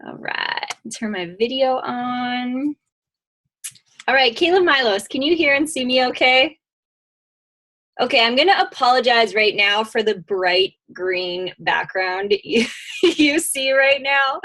All right, turn my video on. All right, Caleb Milos, can you hear and see me okay? Okay, I'm gonna apologize right now for the bright green background you see right now.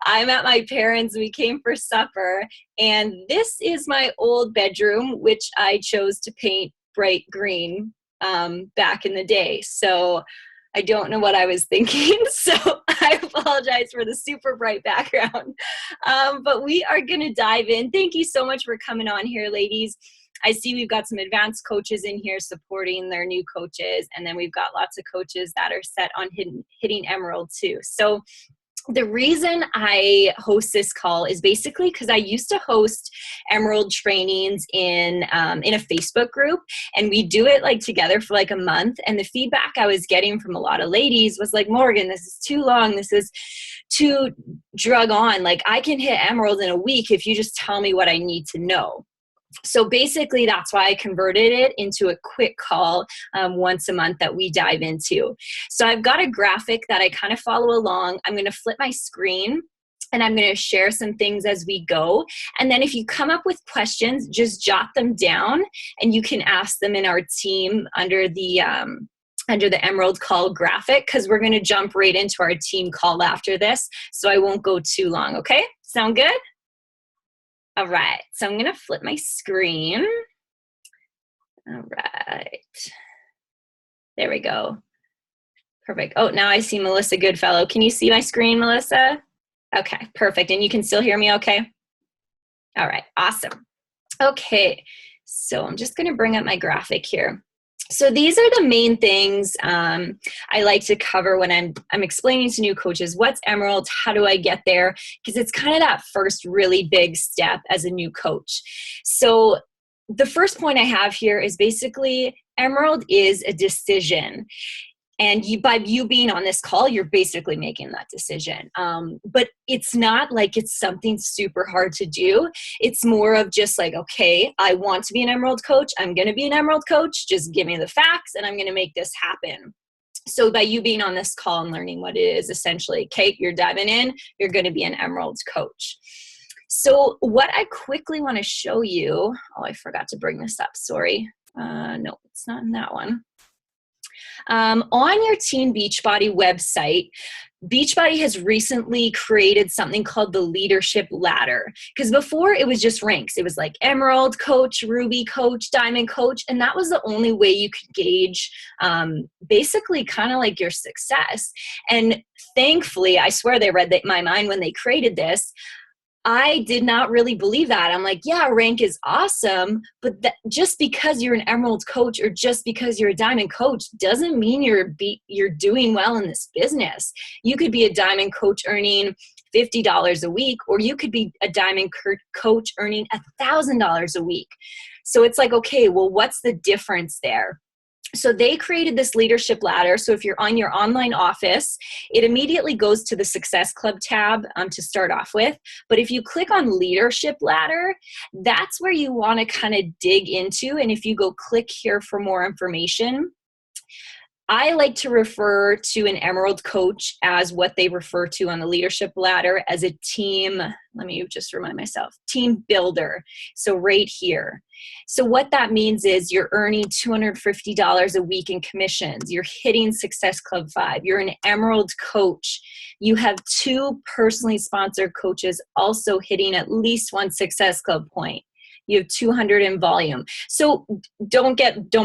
I'm at my parents', we came for supper, and this is my old bedroom, which I chose to paint bright green back in the day. So I don't know what I was thinking, so I apologize for the super bright background. But we are going to dive in. Thank you so much for coming on here, ladies. I see we've got some advanced coaches in here supporting their new coaches, and then we've got lots of coaches that are set on hitting Emerald too. So the reason I host this call is basically because I used to host Emerald trainings in a Facebook group, and we do it like together for like a month. And the feedback I was getting from a lot of ladies was like, Morgan, this is too long. This is too drug on. Like, I can hit Emerald in a week if you just tell me what I need to know. So basically, that's why I converted it into a quick call once a month that we dive into. So I've got a graphic that I kind of follow along. I'm going to flip my screen and I'm going to share some things as we go. And then if you come up with questions, just jot them down and you can ask them in our team under the Emerald call graphic, because we're going to jump right into our team call after this. So I won't go too long. Okay? Sound good? All right, so I'm going to flip my screen. All right. There we go. Perfect. Oh, now I see Melissa Goodfellow. Can you see my screen, Melissa? Okay, perfect. And you can still hear me okay? All right, awesome. Okay, so I'm just going to bring up my graphic here. So these are the main things I like to cover when I'm explaining to new coaches. What's Emerald? How do I get there? Because it's kind of that first really big step as a new coach. So the first point I have here is basically Emerald is a decision. And by you being on this call, you're basically making that decision. But it's not like it's something super hard to do. It's more of just like, okay, I want to be an Emerald coach. I'm going to be an Emerald coach. Just give me the facts and I'm going to make this happen. So by you being on this call and learning what it is, essentially, Kate, you're diving in, you're going to be an Emerald coach. So what I quickly want to show you, oh, I forgot to bring this up. Sorry. No, it's not in that one. On your Team Beachbody website, Beachbody has recently created something called the Leadership Ladder. Because before it was just ranks. It was like Emerald Coach, Ruby Coach, Diamond Coach, and that was the only way you could gauge basically kind of like your success. And thankfully, I swear they read my mind when they created this. I did not really believe that. I'm like, yeah, rank is awesome, but just because you're an Emerald coach or just because you're a Diamond coach doesn't mean you're doing well in this business. You could be a Diamond coach earning $50 a week, or you could be a Diamond coach earning $1,000 a week. So it's like, okay, well, what's the difference there? So they created this leadership ladder. So if you're on your online office, it immediately goes to the Success Club tab to start off with. But if you click on leadership ladder, that's where you want to kind of dig into. And if you go click here for more information, I like to refer to an Emerald coach as what they refer to on the leadership ladder as a team. Let me just remind myself, team builder. So right here. So what that means is you're earning $250 a week in commissions. You're hitting Success Club 5. You're an Emerald coach. You have 2 personally sponsored coaches also hitting at least 1 Success Club point. You have 200 in volume. So don't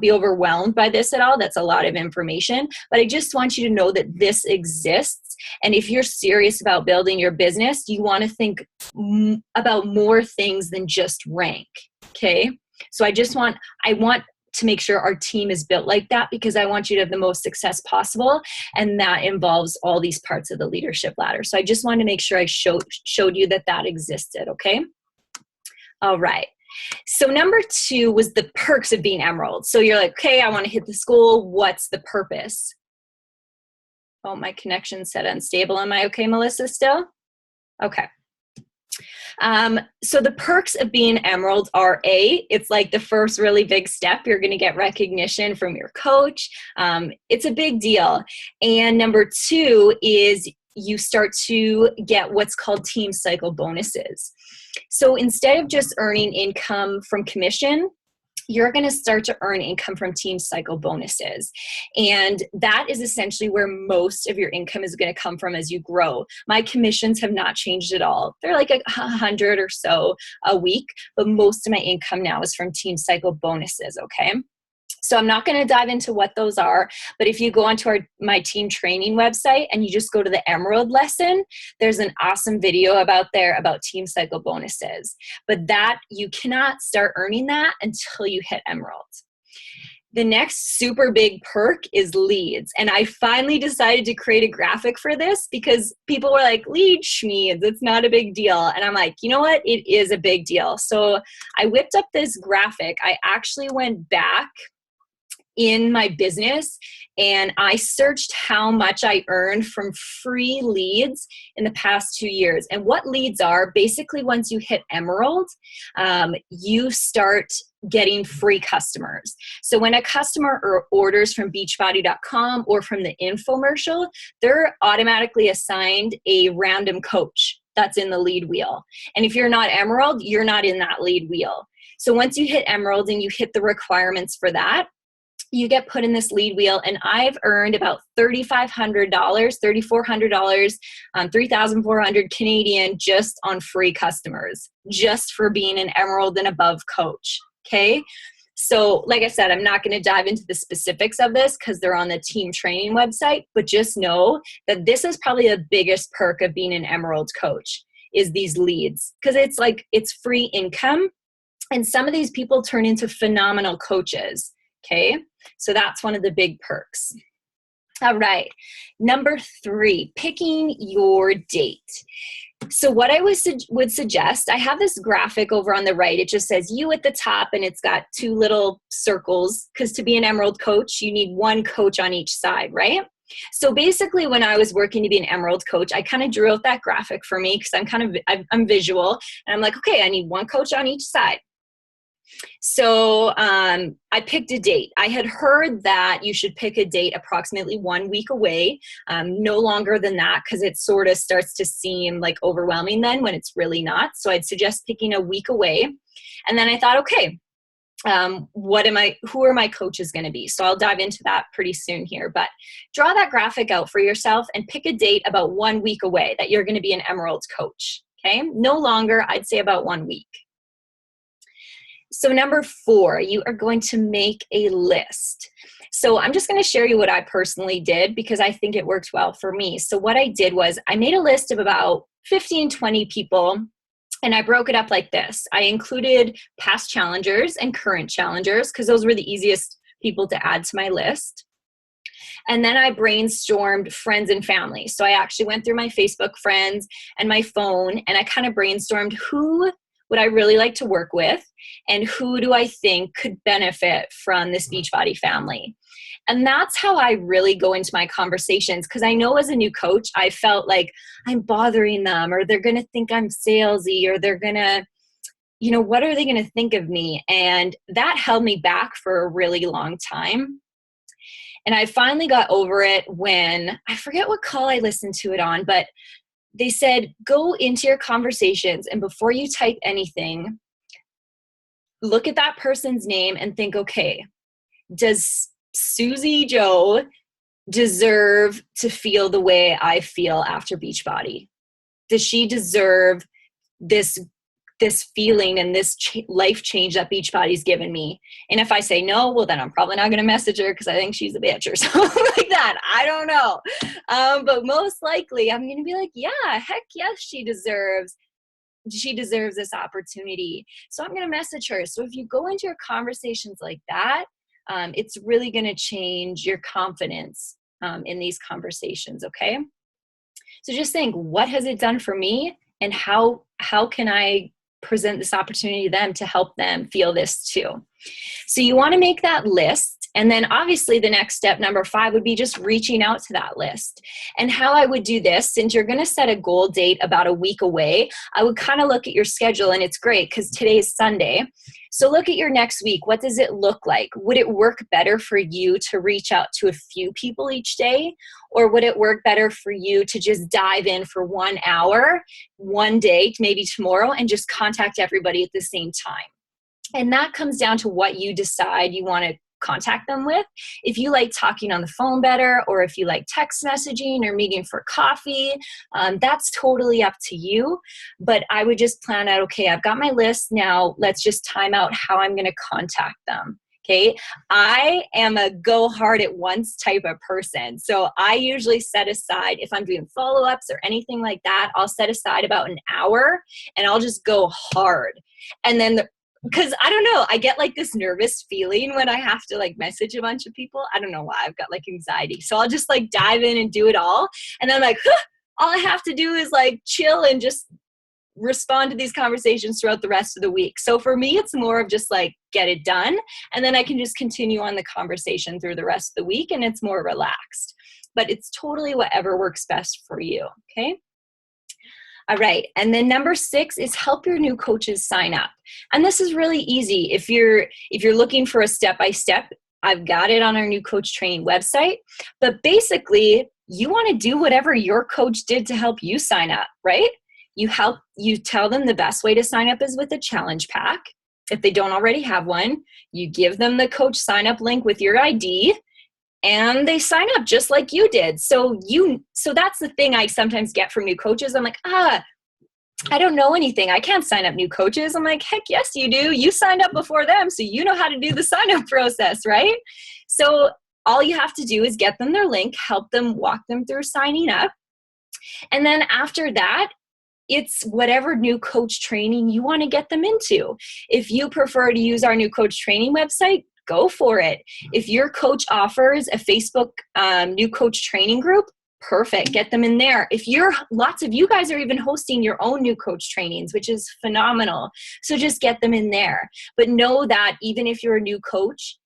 be overwhelmed by this at all. That's a lot of information. But I just want you to know that this exists. And if you're serious about building your business, you want to think about more things than just rank. Okay? So I want to make sure our team is built like that, because I want you to have the most success possible. And that involves all these parts of the leadership ladder. So I just wanted to make sure I showed you that existed. Okay? All right. So number 2 was the perks of being Emerald. So you're like, okay, I want to hit the school. What's the purpose? Oh, my connection said unstable. Am I okay, Melissa, still? Okay. So the perks of being Emerald are it's like the first really big step. You're going to get recognition from your coach. It's a big deal. And number 2 is you start to get what's called team cycle bonuses. So instead of just earning income from commission, you're going to start to earn income from team cycle bonuses. And that is essentially where most of your income is going to come from as you grow. My commissions have not changed at all. They're like 100 or so a week, but most of my income now is from team cycle bonuses, okay? So I'm not going to dive into what those are, but if you go onto my team training website and you just go to the Emerald lesson, there's an awesome video about team cycle bonuses. But that you cannot start earning that until you hit Emerald. The next super big perk is leads. And I finally decided to create a graphic for this because people were like, lead schmeeds, it's not a big deal. And I'm like, you know what? It is a big deal. So I whipped up this graphic. I actually went back in my business and I searched how much I earned from free leads in the past 2 years. And what leads are, basically once you hit Emerald, you start getting free customers. So when a customer orders from beachbody.com or from the infomercial, they're automatically assigned a random coach that's in the lead wheel. And if you're not Emerald, you're not in that lead wheel. So once you hit Emerald and you hit the requirements for that, you get put in this lead wheel, and I've earned about $3,500, $3,400, $3,400 Canadian just on free customers, just for being an Emerald and above coach, okay? So like I said, I'm not going to dive into the specifics of this because they're on the team training website, but just know that this is probably the biggest perk of being an Emerald coach is these leads, because it's free income, and some of these people turn into phenomenal coaches. Okay, so that's one of the big perks. All right, number 3, picking your date. So what I would suggest, I have this graphic over on the right. It just says you at the top, and it's got 2 little circles, because to be an Emerald coach, you need 1 coach on each side, right? So basically when I was working to be an Emerald coach, I kind of drew out that graphic for me because I'm visual, and I'm like, okay, I need 1 coach on each side. So I picked a date. I had heard that you should pick a date approximately 1 week away, no longer than that, because it sort of starts to seem like overwhelming then when it's really not. So I'd suggest picking a week away. And then I thought, okay, who are my coaches going to be? So I'll dive into that pretty soon here, but draw that graphic out for yourself and pick a date about 1 week away that you're going to be an Emerald coach. Okay. No longer, I'd say about 1 week. So number 4, you are going to make a list. So I'm just going to share you what I personally did because I think it worked well for me. So what I did was I made a list of about 15, 20 people, and I broke it up like this. I included past challengers and current challengers because those were the easiest people to add to my list. And then I brainstormed friends and family. So I actually went through my Facebook friends and my phone, and I kind of brainstormed who would I really like to work with, and who do I think could benefit from this Beachbody family. And that's how I really go into my conversations, because I know as a new coach, I felt like I'm bothering them, or they're going to think I'm salesy, or they're going to, what are they going to think of me? And that held me back for a really long time. And I finally got over it when, I forget what call I listened to it on, but they said, go into your conversations, and before you type anything, look at that person's name and think, okay, does Susie Joe deserve to feel the way I feel after Beachbody? Does she deserve this feeling and this life change that Beachbody's given me? And if I say no, well, then I'm probably not going to message her because I think she's a bitch or something like that. I don't know. But most likely I'm going to be like, yeah, heck yes, she deserves this opportunity. So I'm going to message her. So if you go into your conversations like that, it's really going to change your confidence in these conversations. Okay. So just think, what has it done for me, and how can I present this opportunity to them to help them feel this too? So you want to make that list, And then obviously the next step, number 5, would be just reaching out to that list. And how I would do this, since you're going to set a goal date about a week away, I would kind of look at your schedule, and it's great because today is Sunday. So look at your next week. What does it look like? Would it work better for you to reach out to a few people each day? Or would it work better for you to just dive in for 1 hour, one day, maybe tomorrow, and just contact everybody at the same time? And that comes down to what you decide you want to contact them with. If you like talking on the phone better, or if you like text messaging or meeting for coffee, that's totally up to you. But I would just plan out, okay, I've got my list now. Let's just time out how I'm going to contact them. Okay. I am a go hard at once type of person. So I usually set aside, if I'm doing follow-ups or anything like that, I'll set aside about an hour and I'll just go hard. And then because I don't know, I get like this nervous feeling when I have to like message a bunch of people. I don't know why, I've got like anxiety. So I'll just like dive in and do it all. And then I'm like, all I have to do is like chill and just respond to these conversations throughout the rest of the week. So for me, it's more of just like get it done. And then I can just continue on the conversation through the rest of the week, and it's more relaxed. But it's totally whatever works best for you. Okay. All right. And then number 6 is help your new coaches sign up. And this is really easy. If you're looking for a step-by-step, I've got it on our new coach training website. But basically, you want to do whatever your coach did to help you sign up, right? You tell them the best way to sign up is with a challenge pack. If they don't already have one, you give them the coach sign up link with your ID, and they sign up just like you did. So that's the thing I sometimes get from new coaches. I'm like, I don't know anything. I can't sign up new coaches. I'm like, heck yes, you do. You signed up before them, so you know how to do the sign up process, right? So all you have to do is get them their link, help them, walk them through signing up. And then after that, it's whatever new coach training you want to get them into. If you prefer to use our new coach training website, go for it. If your coach offers a Facebook new coach training group, perfect. Get them in there. Lots of you guys are even hosting your own new coach trainings, which is phenomenal. So just get them in there. But know that even if you're a new coach,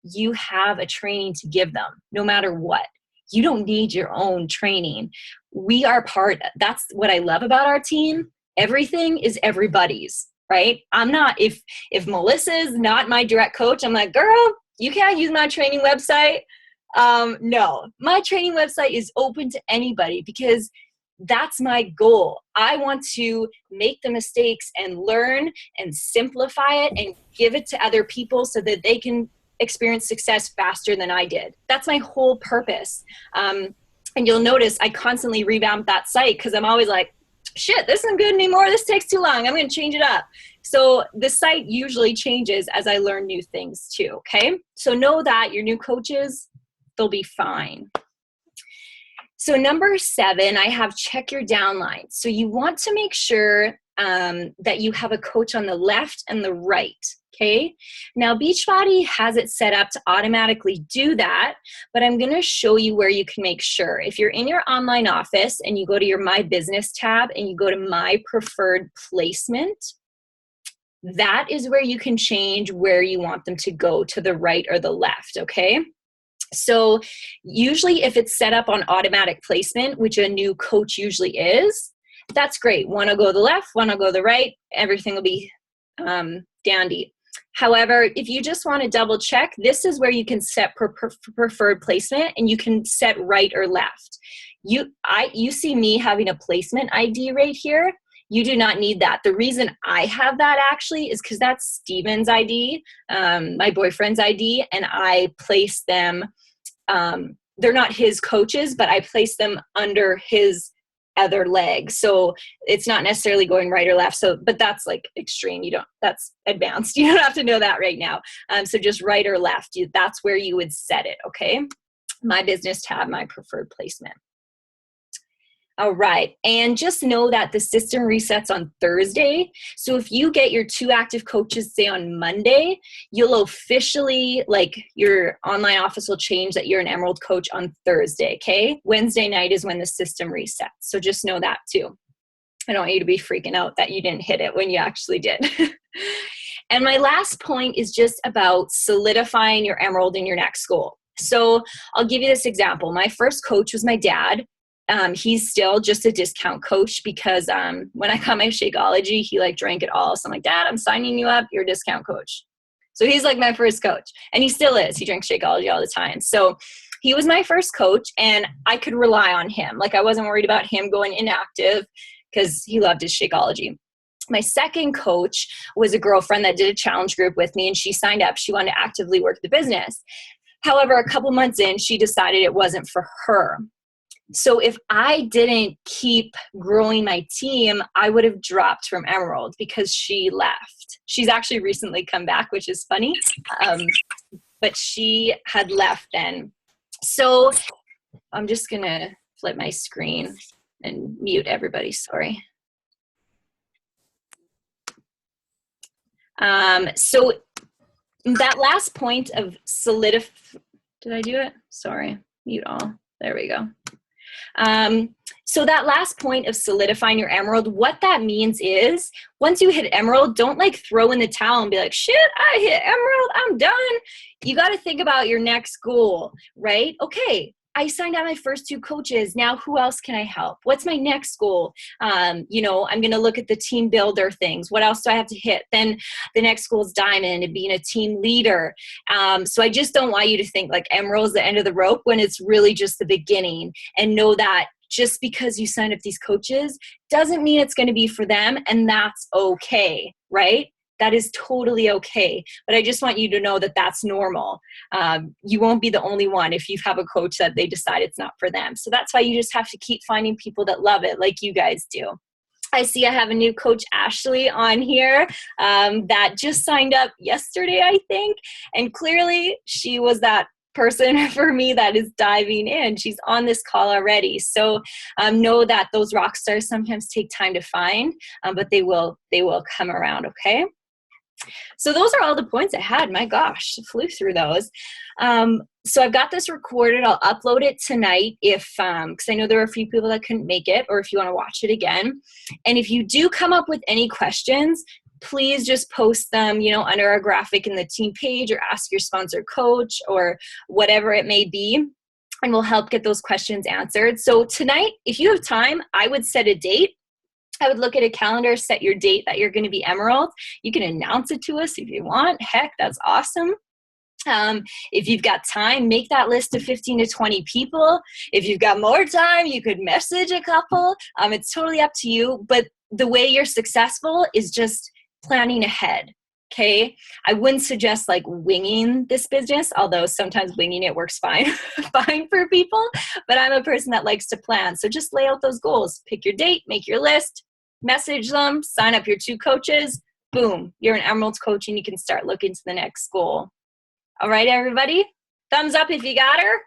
you have a training to give them, no matter what. You don't need your own training. That's what I love about our team. Everything is everybody's. Right? I'm not, if Melissa's not my direct coach, I'm like, girl, you can't use my training website. No, my training website is open to anybody because that's my goal. I want to make the mistakes and learn and simplify it and give it to other people so that they can experience success faster than I did. That's my whole purpose. And you'll notice I constantly revamp that site because I'm always like, shit, this isn't good anymore. This takes too long. I'm going to change it up. So the site usually changes as I learn new things too. Okay. So know that your new coaches, they'll be fine. So number 7, I have check your downlines. So you want to make sure that you have a coach on the left and the right. Okay. Now Beachbody has it set up to automatically do that, but I'm going to show you where you can make sure. If you're in your online office and you go to your My Business tab and you go to My Preferred Placement, that is where you can change where you want them to go, to the right or the left. Okay. So usually if it's set up on automatic placement, which a new coach usually is, that's great. One will go to the left, one will go to the right. Everything will be dandy. However, if you just want to double check, this is where you can set preferred placement, and you can set right or left. You see me having a placement ID right here. You do not need that. The reason I have that actually is because that's Steven's ID, my boyfriend's ID, and I place them, they're not his coaches, but I place them under his other leg. So it's not necessarily going right or left. So, but that's like extreme. That's advanced. You don't have to know that right now. So just right or left, that's where you would set it. Okay. My Business tab, My Preferred Placement. All right. And just know that the system resets on Thursday. So if you get your 2 active coaches, say on Monday, you'll officially, like your online office will change that you're an Emerald coach on Thursday. Okay. Wednesday night is when the system resets. So just know that too. I don't want you to be freaking out that you didn't hit it when you actually did. And my last point is just about solidifying your emerald in your next school. So I'll give you this example. My first coach was my dad. He's still just a discount coach because when I got my Shakeology, he like drank it all. So I'm like, Dad, I'm signing you up. You're a discount coach. So he's like my first coach, and he still is. He drinks Shakeology all the time. So he was my first coach, and I could rely on him. Like I wasn't worried about him going inactive because he loved his Shakeology. My second coach was a girlfriend that did a challenge group with me, and she signed up. She wanted to actively work the business. However, a couple months in, she decided it wasn't for her. So if I didn't keep growing my team, I would have dropped from Emerald because she left. She's actually recently come back, which is funny, but she had left then. So I'm just going to flip my screen and mute everybody. Sorry. So that last point of did I do it? Sorry, mute all. There we go. So that last point of solidifying your emerald, what that means is once you hit emerald, don't like throw in the towel and be like, shit, I hit emerald, I'm done. You got to think about your next goal, right? Okay, I signed out my first 2 coaches. Now who else can I help? What's my next goal? You know, I'm going to look at the team builder things. What else do I have to hit? Then the next goal is diamond and being a team leader. So I just don't want you to think like emerald is the end of the rope when it's really just the beginning, and know that just because you signed up these coaches doesn't mean it's going to be for them, and that's okay, right? That is totally okay. But I just want you to know that that's normal. You won't be the only one if you have a coach that they decide it's not for them. So that's why you just have to keep finding people that love it like you guys do. I see I have a new coach, Ashley, on here that just signed up yesterday, I think. And clearly she was that person for me that is diving in. She's on this call already. So know that those rock stars sometimes take time to find, but they will come around, okay? So those are all the points I had. My gosh, I flew through those. So I've got this recorded. I'll upload it tonight if, because I know there are a few people that couldn't make it, or if you want to watch it again. And if you do come up with any questions, please just post them, you know, under a graphic in the team page, or ask your sponsor coach, or whatever it may be, and we'll help get those questions answered. So tonight, if you have time, I would set a date. I would look at a calendar, set your date that you're going to be Emerald. You can announce it to us if you want. Heck, that's awesome. If you've got time, make that list of 15 to 20 people. If you've got more time, you could message a couple. It's totally up to you. But the way you're successful is just planning ahead. Okay. I wouldn't suggest like winging this business, although sometimes winging it works fine for people. But I'm a person that likes to plan. So just lay out those goals, pick your date, make your list, message them, sign up your 2 coaches. Boom, you're an Emerald coach, and you can start looking to the next goal. All right, everybody? Thumbs up if you got her.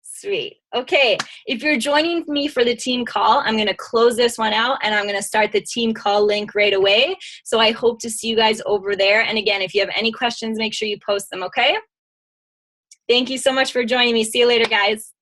Sweet. Okay, if you're joining me for the team call, I'm going to close this one out, and I'm going to start the team call link right away. So I hope to see you guys over there. And again, if you have any questions, make sure you post them, okay? Thank you so much for joining me. See you later, guys.